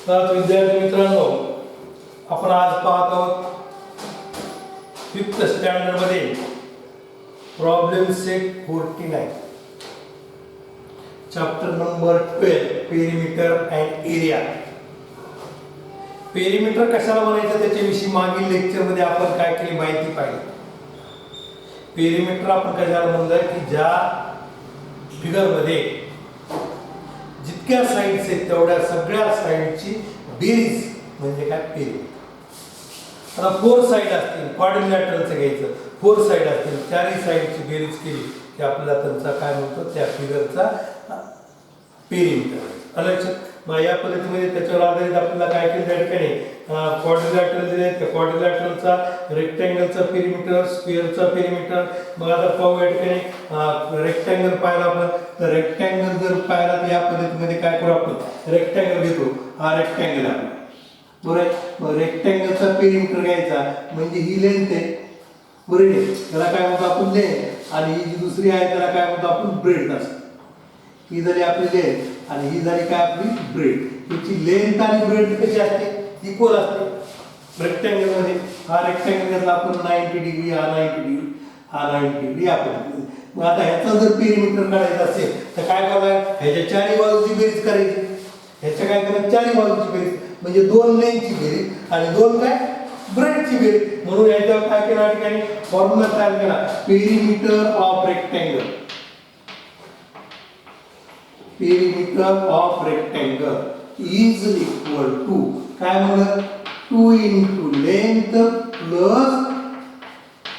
तर विद्यार्थी मित्रांनो, आपण आज पाहत आहोत 5th स्टँडर्ड मध्ये problem set 49 chapter number 12 perimeter and area. Perimeter कशाला म्हणायचं त्याच्याविषयी मागील लेक्चर मध्ये आपण काय केली माहिती पाहिली. पेरिमीटर आपण कशाला म्हणलं की ज्या फिगर मध्ये जितक्या साइड्स आहेत तेवढ्या सगळ्या साइडची बेरीज म्हणजे काय पेरिमीटर. आता 4 साइड असतील, क्वाड्रिलॅटरलचं घ्यायचं, 4 साइड असतील, चारही साइडची बेरीज केली की आपल्याला त्यांचा काय म्हणतो त्या फिगरचा पेरिमीटर. लक्षात मग या पद्धतीमध्ये त्याच्यावर आधारित आपल्याला काय केलं त्या ठिकाणी क्वाड्रिलॅटरल दिले, त्या क्वाड्रिलॅटरलचा रेक्टँगलचा पेरिमीटर, स्क्वेअरचा पेरिमीटर. मग आता पाहू या ठिकाणी रेक्टँगल पाहिला आपण, तर रेक्टँगल जर पाहिला तर या पद्धतीमध्ये काय करू आपण रेक्टँगल घेतो. हा रेक्टँगल आहे बरोबर आहे. मग रेक्टँगलचा पेरिमीटर घ्यायचा म्हणजे ही लेंथ आहे बरोबर आहे, त्याला काय म्हणतो आपण लेंथ, आणि ही जी दुसरी आहे त्याला काय म्हणतो आपण ब्रेडथ. ही झाली आपली लेंथ आणि ही झाली काय आपली ब्रेड. याची लेंथ आणि ब्रेड कशी असते इक्वल असते रेक्टँगल मध्ये. हा रेक्टँगल घेतला आपण 90 डिग्री, हा 90 डिग्री, हा 90 डिग्री आपण. मग आता ह्याचा जर पेरिमीटर काढायचा असेल तर काय करायचं, ह्याच्या चारही बाजूची बेरीज करायची. ह्याच्या काय करायचं चारही बाजूची बेरीज म्हणजे 2 लेंथची बेरीज आणि 2 काय ब्रेडची बेरीज. म्हणून याच्यावर काय केलं ठिकाणी फॉर्म्युला तयार केला, perimeter of rectangle. Perimeter of rectangle is equal to काय म्हणलं 2 into length plus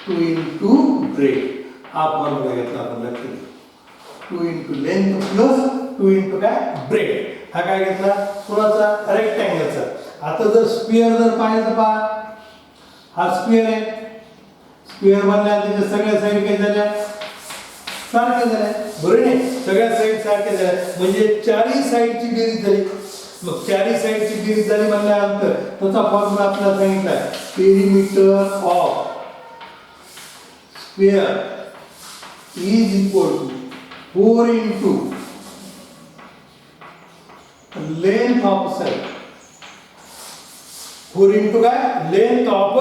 2 into breadth. हा फॉर्म्युला घेतला आपण लक्षात. 2 into length plus 2 into काय breadth. हा काय घेतला कोणाचा रेक्टँगलचा. आता जर स्क्वेअर जर पाहिलं तर पहा हा स्क्वेअर आहे. स्क्वेअर बनला त्याच्या सगळ्या साइड काय झाल्या सारख्या झाल्या बरोबर नाही, सगळ्या साइड सारख्या झाल्या म्हणजे चारही साइडची बेरीज झाली. मग चारही साइडची बेरीज झाली म्हणल्यानंतर त्याचा फॉर्म्युला आपल्याला सांगितलाय perimeter of square is equal to 4 into length of side. 4 into काय लेंथ ऑफ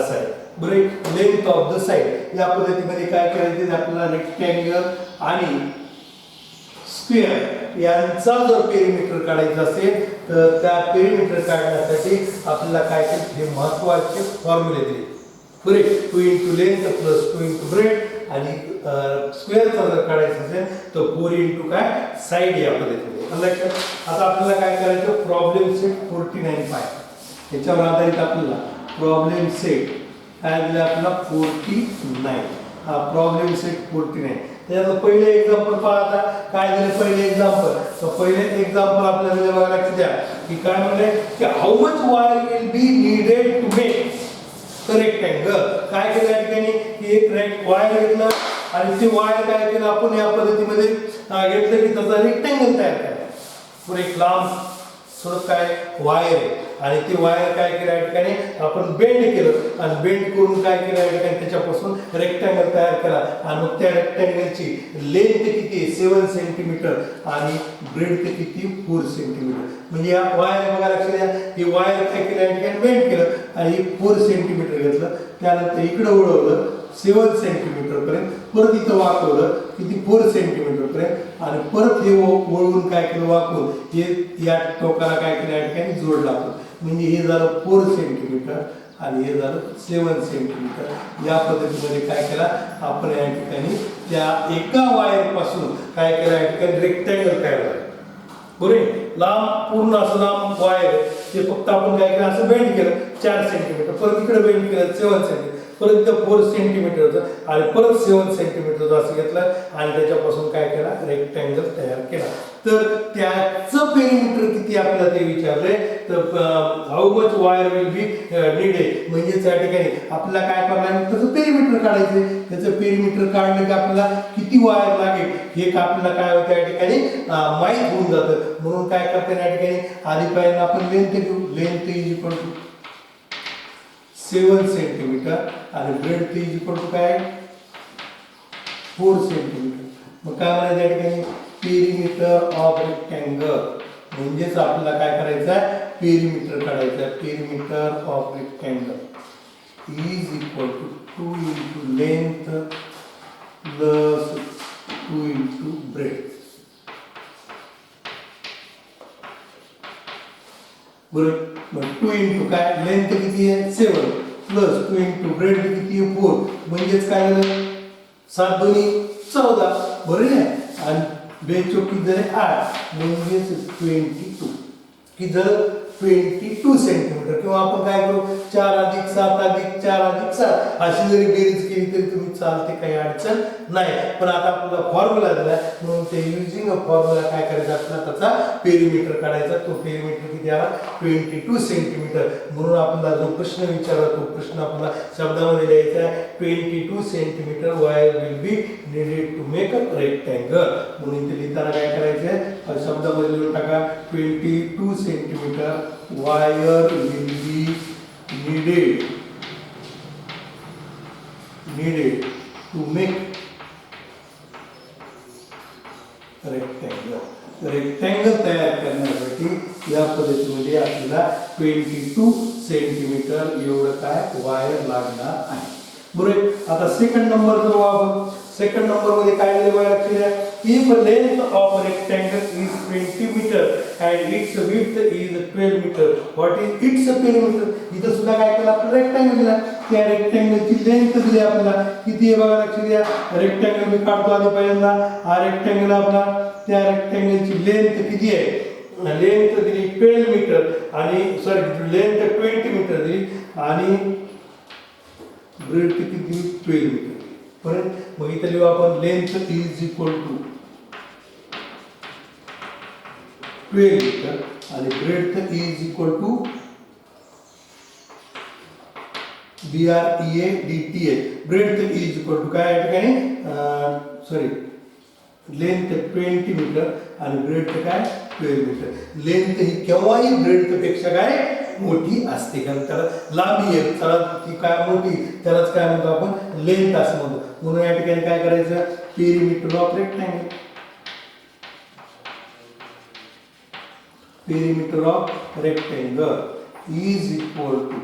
साइड बरोबर, लेंथ ऑफ द साइड. या पद्धतीमध्ये काय करायचं आपल्याला रेक्टँगल आणि स्क्वेअर यांचा जर पेरिमीटर काढायचा असेल तर त्या पेरिमीटर काढण्यासाठी आपल्याला काय केलं हे महत्त्वाचे फॉर्म्युले दिले बरोबर. 2 into length plus 2 into bread आणि स्क्वेअरचा जर काढायचं असेल तर 4 into काय साइड या पद्धतीमध्ये. आता आपल्याला काय करायचं प्रॉब्लेम सेट 49 पाय याच्यावर आधारित आपल्याला प्रॉब्लेम सेट काय दिलं आपल्याला 49. हा प्रॉब्लेम सेट 49. त्याचं पहिले एक्झाम्पल पाहता काय दिलं पहिले एक्झाम्पल. तर पहिले एक्झाम्पल आपल्याला दिलं बघा लक्षात द्या की काय म्हणले की how much wire will be needed to make rectangle. काय केलं या ठिकाणी की एक वायर घेतलं आणि ते वायर काय केलं आपण या पद्धतीमध्ये घेतलं की त्याचा रेक्टँगल तयार केला. पुढे एक लांब थोडं काय वायर आहे आणि ते वायर काय केलं या ठिकाणी आपण बेंड केलं आणि बेंड करून काय केलं या ठिकाणी त्याच्यापासून रेक्टँगल तयार केला. आणि मग त्या रेक्टँगलची लेंथ किती 7 सेंटीमीटर आणि ब्रेड किती 4 सेंटीमीटर. म्हणजे या वायर बघा लक्षात द्या ही वायर काय केलं या ठिकाणी बेंड केलं आणि 4 सेंटीमीटर घेतलं. त्यानंतर इकडे वळवलं 7 सेंटीमीटर पर्यंत, परत इथं वाकवलं किती 4 सेंटीमीटर पर्यंत आणि परत हे वळवून काय केलं वाकवून हे या टोकाला काय केलं या ठिकाणी जोडला आपण. म्हणजे हे झालं 4 सेंटीमीटर आणि हे झालं 7 सेंटीमीटर. या पद्धतीमध्ये काय केला आपण या ठिकाणी त्या एका वायर पासून काय केलं या ठिकाणी रेक्टँगल तयार झालं बरोबर. लांब पूर्ण असं लांब वायर ते फक्त आपण काय केलं असं बेंड केलं 4 सेंटीमीटर, परत इकडे बेंड केलं 7 सेंटीमीटर, परत 4 सेंटीमीटरचं आणि परत 7 सेंटीमीटरचं असं घेतलं आणि त्याच्यापासून काय केला रेक्टँगल तयार केला. तर त्याचं पेरिमीटर किती आपल्याला ते विचारले तर how much wire will be needed म्हणजे त्या ठिकाणी आपल्याला काय करणार त्याचं पेरिमीटर काढायचं. त्याचं पेरिमीटर काढलं की आपल्याला किती वायर लागेल हे आपल्याला काय होतं या ठिकाणी माहीत होऊन जातं. म्हणून काय करता या ठिकाणी आधी पहिल्यांदा आपण लेंथ घेऊ. Length is equal to 7 centimetre आणि ब्रेड इज इक्वल टू काय 4 सेंटीमीटर. मग काय म्हणायचं या ठिकाणी पेरिमीटर ऑफ रेक्टँगल म्हणजेच आपल्याला काय करायचं आहे, पेरिमीटर काढायचं आहे. Perimeter of rectangle is equal to 2 into length plus 2 into breadth. बरोबर. मग 2 इंटू काय, लेंथ किती आहे 7 प्लस 2 इंटू ब्रेथ किती आहे 4. म्हणजेच काय झालं 7 दोन्ही 14. बरोबर आहे. आणि बेचो किती झाले 8 म्हणजेच 22. किती झालं 22 सेंटीमीटर. किंवा आपण काय करू 4 अधिक 7 अधिक 4 अधिक 7 अशी जरी बेरीज केली तरी तुम्ही चालते, काही अडचण नाही. पण आता आपल्याला फॉर्म्युला दिला म्हणून ते युजिंग अ फॉर्म्युला काय करायचं आपल्याला त्याचा पेरिमीटर काढायचा. तो पेरिमीटर किती आला 22 सेंटीमीटर. म्हणून आपल्याला जो प्रश्न विचारला तो प्रश्न आपल्याला शब्दामध्ये द्यायचा आहे 22 centimetre wire will be needed to make a rectangle. म्हणून ते लिहिताना काय करायचं शब्दामध्ये लिहून टाका 22 centimetre wire will be needed to make rectangle तयार करण्यासाठी या पद्धतीमध्ये आपल्याला 22 सेंटीमीटर एवढं काय वायर लागणार आहे. बरोबर. आता सेकंड नंबर जो आपण सेकंड नंबर मध्ये काय दिले लक्षात द्या. If length of rectangle is 20 metre and its width is 12 meter, what is its perimeter. इथं सुद्धा काय केलं आपण रेक्टँगल दिला. त्या रेक्टँगलची लेंथ दिली आपल्याला किती आहे बघा लक्षात द्या. रेक्टँगल मी काढतो आधी पहिल्यांदा. हा रेक्टँगल आपला, त्या रेक्टँगलची लेंथ किती आहे, लेंथ दिली 12 मीटर आणि सॉरी लेंथ 20 मीटर दिली आणि ब्रेथ किती दिली 12 मीटर. परत मग इथे लिहू आपण length is equal to 12 metre आणि breadth is equal to BREADTH. Breadth is equal to काय या ठिकाणी सॉरी लेंथ 20 मीटर आणि ब्रेथ काय 12 मीटर. लेंथ ही केव्हाही ब्रेथ पेक्षा काय मोठी असते, कारण त्याला लांबी आहे, त्याला ती काय मोठी, त्यालाच काय म्हणतो आपण लेंथ असं म्हणतो. म्हणून या ठिकाणी काय करायचं perimeter of rectangle, perimeter of rectangle is equal to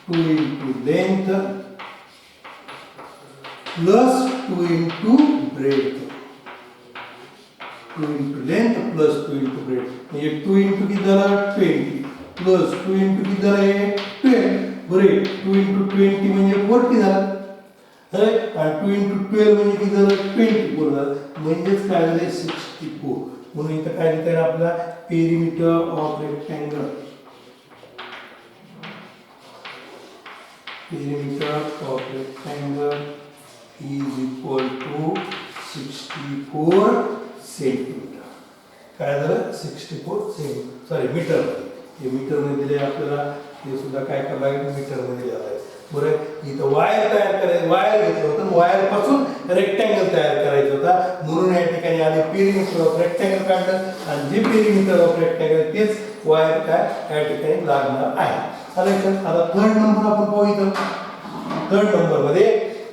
2 into length plus 2 into breadth. 2 into length plus 2 into breadth. म्हणजे 2 into किती झाला 20 plus 2 into किती झाला 12. बरोबर. 2 into 20 म्हणजे 40 झाला. आणि 2 into 12 म्हणजे किती झालं 24 झालं. म्हणजेच काय झाले 64. म्हणून इथं काय लिहिता येईल आपल्याला perimeter of rectangle, perimeter of rectangle is equal to 64 centimetre. काय झालं 64 सेंटीमीटर सॉरी मीटर मध्ये. हे मीटर मध्ये दिले आपल्याला, हे सुद्धा काय करायला लागेल मीटर मध्ये द्यावं लागेल. बरं. इथं वायर तयार करायचं, वायर घेतलं होतं, वायर पासून रेक्टँगल तयार करायचा होता. म्हणून या ठिकाणी आधी पेरिमीटर ऑफ रेक्टँगल काढलं आणि जे पेरिमीटर ऑफ रेक्टँगल तेच वायर काय या ठिकाणी लागणार आहे. आता थर्ड नंबर आपण पाहू. इथं थर्ड नंबर मध्ये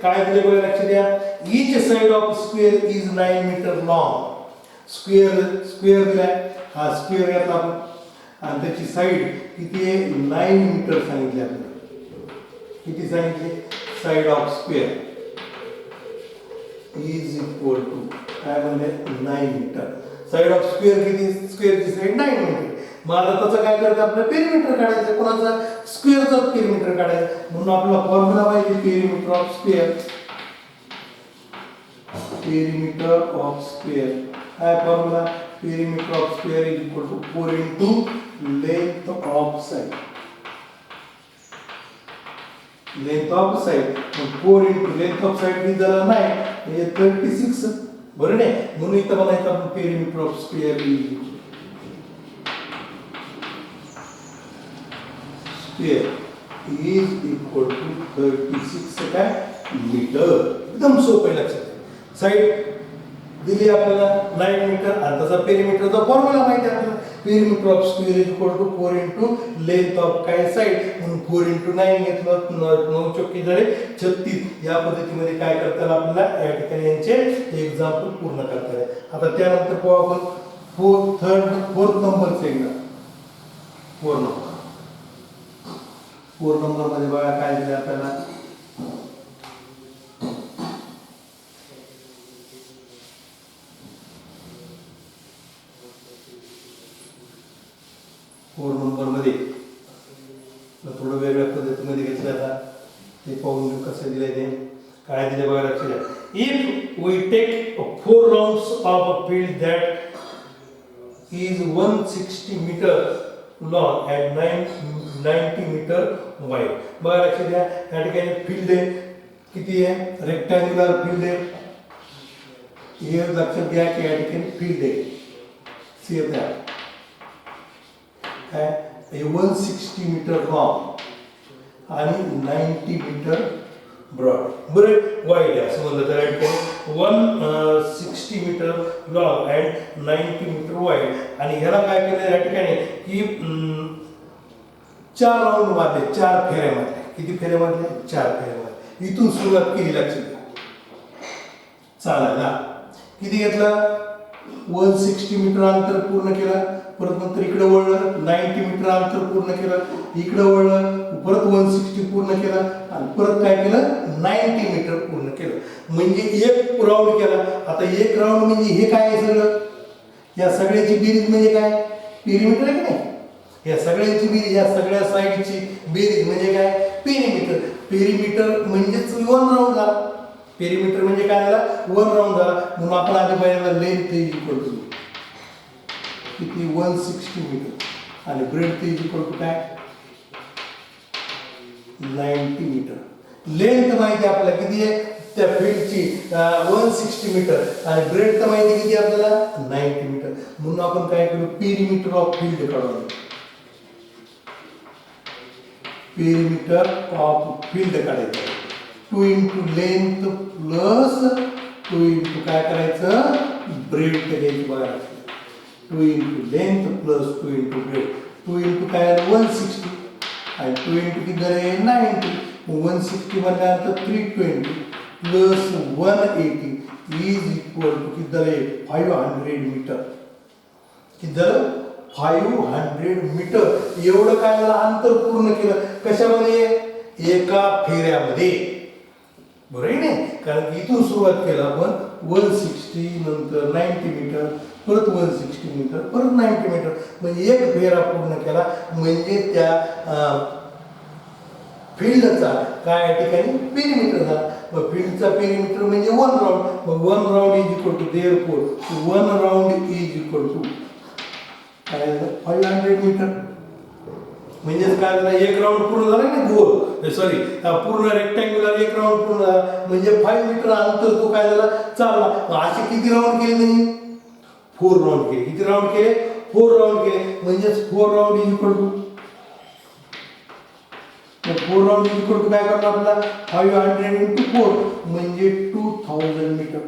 काय दिले बघा लक्ष द्या. Each side of square is 9 metre long. Square दिलाय, हा स्क्वेअर घेतला आपण आणि त्याची साइड किती आहे 9 मीटर सांगितली आपल्याला. किती सांगितले side of square is equal to काय म्हणले 9 मीटर. साइड ऑफ स्क्वेअर किती, स्क्वेअरची साइड 9 मीटर. मग आता त्याचं काय करायचं आपल्याला पेरिमीटर काढायचं. कोणाचा स्क्वेअरचा पेरिमीटर काढायचं. म्हणून आपला फॉर्म्युला पाहिजे perimeter of square. Perimeter of square काय formula perimeter of square is equal to 4 into length of side. Length of side 4 into length of side किती झालं 9 म्हणजे 36. बरोबर आहे. म्हणून इथं बनायचं आपण perimeter of square is equal to 36 काय मीटर. एकदम सोपं लक्षात. साइड दिली आपल्याला 9 मीटर आणि त्याचा पेरिमीटरचा फॉर्म्युला माहिती आहे आपल्याला. Perimeter of square is equal to 4 into length of काय साइड. म्हणून 4 into 9 घेतलं 9 चौकी झाले 36. या पद्धतीमध्ये काय करता आपल्याला या ठिकाणी यांचे एक्झाम्पल पूर्ण करता येईल. आता त्यानंतर पाहू आपण फोर्थ नंबरचे एक्झाम्पल. 4 नंबर मध्ये बघा काय दिलं आपल्याला. 4 नंबर मध्ये थोडं वेगळ्या पद्धतीमध्ये घेतलं आता ते पाहून घेऊ कसं दिलंय ते. काय दिले बघा लक्ष द्या. If we take 4 rounds of a field that is 160 metre long and 90 metre wide. बघा लक्ष द्या, या ठिकाणी फील्ड आहे किती आहे, रेक्टँग्युलर फील्ड आहे. हे लक्षात घ्या की या ठिकाणी फील्ड आहे सी काय 160 मीटर लॉंग आणि 90 मीटर ब्रॉड. बरं वाईड आहे असं म्हणलं तर या ठिकाणी 160 metre long and 90 metre wide. आणि ह्याला काय केलं या ठिकाणी की 4 राऊंड मारले, 4 फेऱ्या मारल्या. किती फेऱ्या मारल्या? 4 फेऱ्या मारल्या. इथून सुरुवात केली लक्षात घ्या चालायला. किती घेतलं? 160 मीटर अंतर पूर्ण केलं. परत नंतर इकडे वळलं, 90 मीटर अंतर पूर्ण केलं. इकडे वळलं, परत 160 पूर्ण केलं आणि परत काय केलं? 90 मीटर पूर्ण केलं. म्हणजे एक राऊंड केला. आता एक राऊंड म्हणजे हे काय आहे सगळं? या सगळ्याची बेरीज म्हणजे काय? पेरिमीटर आहे की नाही? या सगळ्यांची बेरीज, या सगळ्या साईडची बेरीज म्हणजे काय? पेरिमीटर. पेरिमीटर म्हणजेच 1 राऊंड झाला. पेरिमीटर म्हणजे काय झाला? 1 राऊंड झाला. म्हणून आपण आधी पाहिलं लेंथ इज इक्वल टू किती? 160 मीटर आणि ब्रेडथ इज इक्वल टू काय? 90 मीटर. लेंथ माहिती आपल्याला किती आहे त्या फील्डची 160 मीटर आणि ब्रेडथ माहिती किती आपल्याला? 90 मीटर. म्हणून आपण काय करू? पेरिमीटर ऑफ फील्ड काढू. पेरिमीटर ऑफ फील्ड काढायचं. 2 इंटू लेंथ प्लस 2 इंटू काय करायचं? ब्रेडथ घ्यायची. बघा 2 into length plus 2 into breadth. 2 into काय? 160 आणि 2 इंटू किती झाले? 90. 160 म्हणल्यानंतर 320 प्लस 180 इज इक्वल टू किती झाले? 500 मीटर. किती झालं? 500 मीटर. एवढं काय झालं? अंतर पूर्ण केलं. कशामध्ये? एका फेऱ्यामध्ये. बरोबर आहे नाही? कारण इथून सुरुवात केलं आपण 160 नंतर 90 मीटर परत 160 मीटर परत 90 मीटर म्हणजे एक फेरा पूर्ण केला. म्हणजे त्या फील्डचा काय या ठिकाणी? पेरिमीटर झाला. मग फील्डचा पेरिमीटर म्हणजे 1 राऊंड. मग 1 round is equal to therefore 1 round is equal to काय झालं? 500 मीटर. म्हणजे काय झालं? एक राऊंड पूर्ण झाला ना गोल, सॉरी पूर्ण रेक्टँग्युलर एक राऊंड पूर्ण झाला. म्हणजे 5 मीटर अंतर तो काय झाला? चालला. असे किती राऊंड केले त्यांनी? 4 राऊंड केले. किती राऊंड केले? 4 राऊंड केले. म्हणजे 4 round is equal to 4 round is equal to काय करणार आपल्याला? 500 इंटू 4 म्हणजे 2000 मीटर.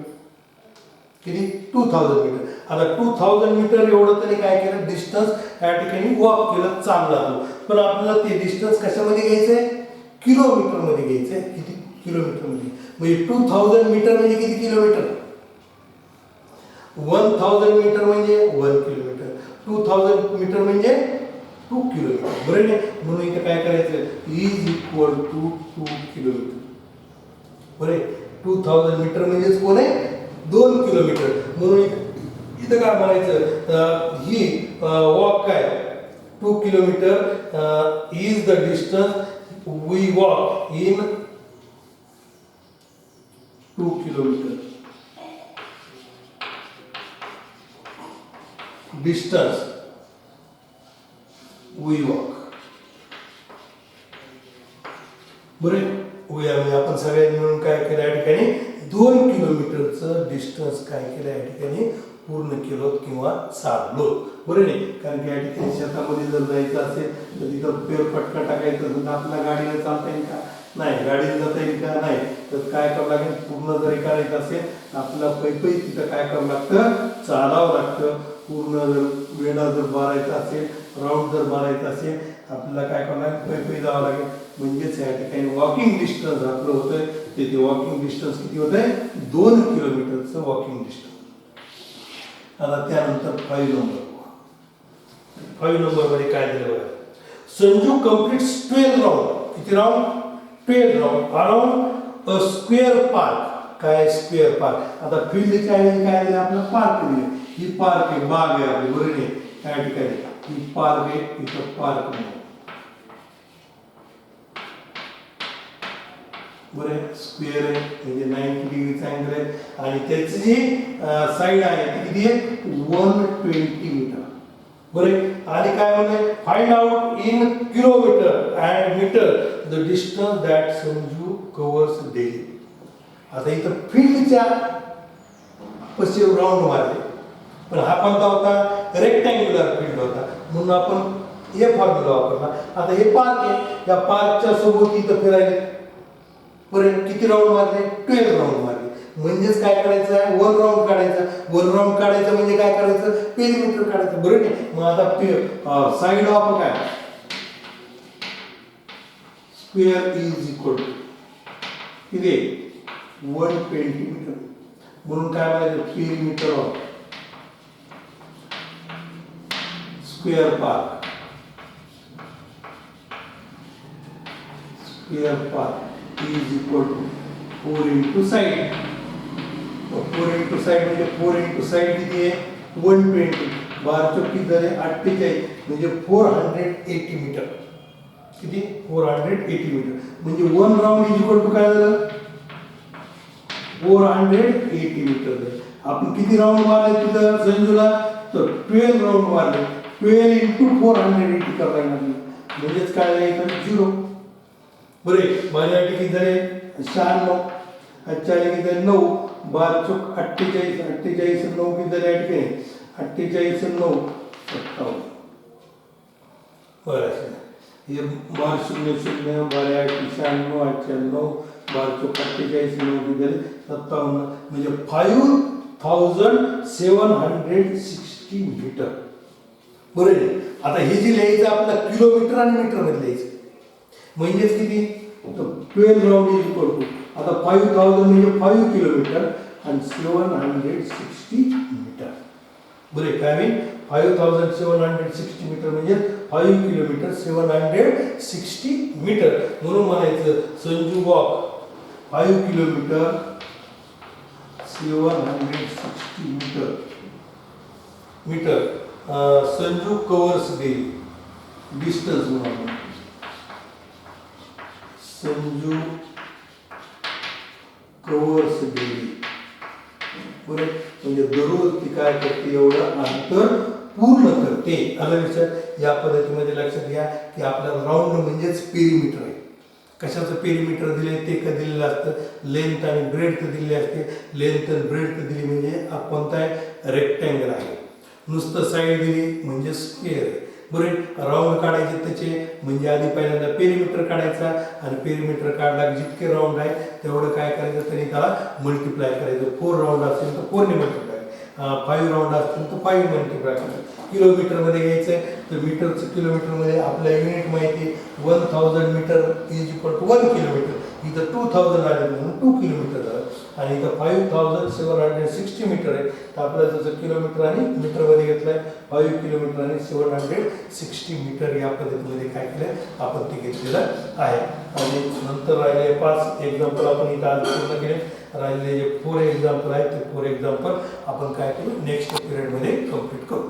किती? 2000 मीटर. आता 2000 मीटर एवढं तरी काय केलं? डिस्टन्स या ठिकाणी वॉक केलं, चालला तो. पण आपल्याला ते डिस्टन्स कशामध्ये घ्यायचंय? किलोमीटर मध्ये घ्यायचंय. किती? किलोमीटर मध्ये. म्हणजे 2000 मीटर म्हणजे किती किलोमीटर? 1000 मीटर म्हणजे 1 किलोमीटर. 2000 मीटर म्हणजे 2 किलोमीटर. बरोबर आहे? म्हणून इथे काय करायचं? Is equal to 2 kilometre. बरोबर? 2000 मीटर म्हणजेच कोण आहे? 2 किलोमीटर. म्हणून इथं काय म्हणायचं? ही वॉक काय? 2 kilometre is the distance we walk in 2 kilometre. Distance we walk. बरोबर? आपण सगळ्यांनी मिळून काय केलं या ठिकाणी? 2 किलोमीटरचं डिस्टन्स काय केलं या ठिकाणी? पूर्ण केलो किंवा चाललो. बरोबर आहे? कारण की या ठिकाणी शेतामध्ये जर जायचं असेल तर तिथं फेरफटका टाकायचं असेल तर आपल्या गाडीने चालता येईल का? नाही. गाडीने जाता येईल का? नाही. तर काय करावं लागेल? पूर्ण जरी करायचं असेल आपल्याला पैपई तिथं काय करावं लागतं? चालावं लागतं. पूर्ण जर वेळा जर मारायचा असेल, राऊंड जर मारायचा असेल आपल्याला काय करावं लागेल? पैपई जावं लागेल. म्हणजेच या ठिकाणी वॉकिंग डिस्टन्स आपलं होतंय ते वॉकिंग डिस्टन्स किती होतंय? 2 किलोमीटरचं वॉकिंग डिस्टन्स. आता त्यानंतर 5 नंबर. 5 नंबर मध्ये काय दिलं बघा? Sanju completes 12 round. किती round? 12 round around a square park. काय स्क्वेअर पार्क? आता फील्डच्या ऐवजी काय दिलं आपलं? पार्क दिले. ही पार्क आहे, बाग आहे आपली, बरोबर आहे? त्या ठिकाणी ही पार्क आहे, इथं पार्क आहे. बरे स्क्वेअर आहे म्हणजे 90 डिग्रीचा अँगल आहे आणि त्याची जी साईड आहे ती किती आहे? 120 मीटर. बरे आणि काय म्हणते? Find out in kilometre and metre the distance that Sanju covers daily. आता इथं फील्डच्या पश्चिम राऊंड मारले, पण हा कोणता होता? रेक्टँग्युलर फील्ड होता, म्हणून आपण हे फॉर्म्युला वापरला. आता हे पार्क आहे, या पार्कच्या सोबत इथं फिरायले. बरं किती राऊंड मारले? 12 राऊंड मारले. म्हणजेच काय करायचं आहे? 1 राऊंड काढायचा. 1 राऊंड काढायचं म्हणजे काय करायचं? पेरिमीटर काढायचं. बरोबर आहे? मग आता साइड ऑफ काय? स्क्वेअर इज इक्वल टू किती? 120 मीटर. म्हणून काय म्हणायचं? Perimeter of square park. Square park is equal to 4 into side. 4 into side म्हणजे 4 into side किती आहे? 120. 12 चौक किती झाले? 48 म्हणजे 480 मीटर. किती? 480 मीटर. म्हणजे 1 राऊंड इज इक्वल टू काय झालं? 480 मीटर झालं. आपण किती राऊंड मारले तिथं संजूला? तर 12 राऊंड मारले. 12 into 480 करायला लागले. म्हणजेच काय झालं? इथं 0. बरे माझ्या किती झाले? 96. अच्छा किती झाले? 9. 12 चौक 48. 48 9 किती झाले? 48 9 57. बरं हे 12 0 0 12 96 98 12 चौक 48 9 किती झाले? 57. म्हणजे 5760 मीटर. बरोबर. आता हे जे लिहायचं आपल्याला किलोमीटर आणि मीटर मध्ये लिहायचं. म्हणजेच किती? 12 राऊंड इज इक्वल टू आता 5000 म्हणजे 5 किलोमीटर आणि 760 मीटर. बरे काय मी 5760 मीटर म्हणजे 5 किलोमीटर 760 मीटर. म्हणून म्हणायचं Sanju walk 5 kilometre 760 metre. Sanju covers daily distance म्हणून संजू कव्हर्स डेली. बरोबर म्हणजे दररोज ती काय करते? एवढं अंतर पूर्ण करते. आलं लक्षात? या पद्धतीमध्ये लक्षात घ्या की आपल्याला राऊंड म्हणजेच पेरिमीटर आहे. कशाचं पेरिमीटर दिले ते का दिलेलं असतं? लेंथ आणि ब्रेड्थ दिलेली असते. लेंथ आणि ब्रेड्थ दिली म्हणजे कोणता आहे? रेक्टँगल आहे. नुसतं साईड दिली म्हणजे स्क्वेअर आहे. बरोबर. राऊंड काढायचे त्याचे म्हणजे आधी पहिल्यांदा पेरिमीटर काढायचा आणि पेरिमीटर काढला जितके राऊंड आहे तेवढं काय करायचं? तरी त्याला मल्टिप्लाय करायचं. 4 राऊंड असेल तर 4 ने मल्टिप्लाय, 5 राऊंड असतील तर 5 मल्टिप्लाय करायचं. किलोमीटर मध्ये घ्यायचं तर मीटरचं किलोमीटर मध्ये आपल्या युनिट माहिती 1000 metre is equal to 1 kilometre. इथं 2000 आले म्हणून 2 किलोमीटर झालं आणि इथं 5760 मीटर आहे. तर आपल्याला जसं किलोमीटर आणि मीटर मध्ये घेतलंय 5 किलोमीटर आणि 760 मीटर या पद्धतीमध्ये काय केलं आपण ते घेतलेलं आहे. आणि नंतर राहिले 5 एक्झाम्पल आपण इथं आज पूर्ण केले. राहिलेले जे 4 एक्झाम्पल आहेत ते 4 एक्झाम्पल आपण काय करू? नेक्स्ट पिरियड मध्ये कंप्लीट करू.